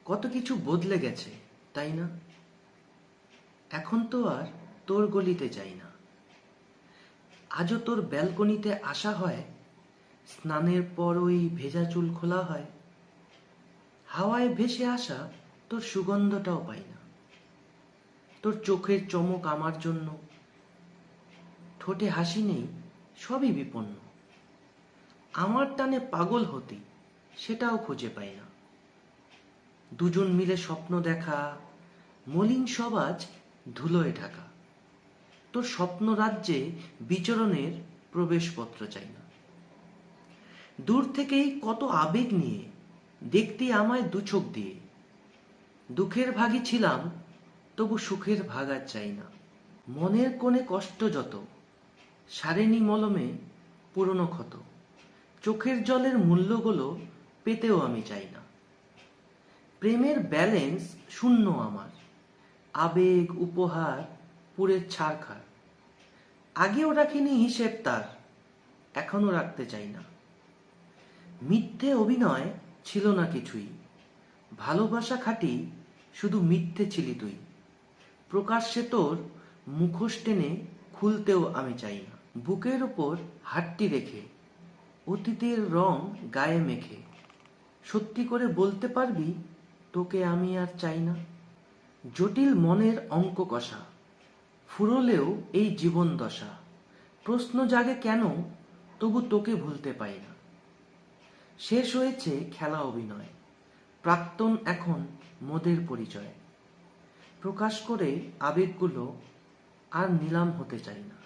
কত কিছু বদলে গেছে, তাই না? এখন তো আর তোর গলিতে যাই না। আজও তোর ব্যালকনিতে আসা হয়, স্নানের পর ওই ভেজা চুল খোলা হয়, হাওয়ায় ভেসে আসা তোর সুগন্ধটাও পাই না। তোর চোখের চমক আমার জন্য, ঠোঁটে হাসি নেই, সবই বিপন্ন। আমার টানে পাগল হতি, সেটাও খুঁজে পাই না। দুজন মিলে স্বপ্ন দেখা, মলিন সব আজ ধুলোয় ঢাকা। তোর স্বপ্ন রাজ্যে বিচরণের প্রবেশপত্র চাই না। দূর থেকেই কত আবেগ নিয়ে দেখতি আমায় দু চোখ দিয়ে। দুঃখের ভাগী ছিলাম, তবু সুখের ভাগ আর চাই না। মনের কোণে কষ্ট যত, সারেনি মলমে পুরনো ক্ষত। চোখের জলের মূল্যগুলো পেতেও আমি চাই না। প্রেমের ব্যালেন্স শূন্য আমার, আবেগ উপহার পুরের ছাড়খাড়। আগেও রাখিনি হিসেব তার, এখনো রাখতে চাই না। মিথ্যে অভিনয় ছিল না কিছুই, ভালোবাসা খাঁটি শুধু মিথ্যে ছিলি তুই। প্রকাশ্যে তোর মুখোশ টেনে খুলতেও আমি চাই না। বুকের ওপর হাতটি রেখে, অতীতের রং গায়ে মেখে, সত্যি করে বলতে পারবি তোকে আমি আর চাই না। জটিল মনের অঙ্ক কষা, ফুরলেও এই জীবন দশা। প্রশ্ন জাগে কেন, তবু তোকে ভুলতে পাই না। শেষ হয়েছে খেলা অভিনয়, প্রাক্তন এখন মোদের পরিচয়। প্রকাশ করে আবেগগুলো আর নিলাম হতে চাই না।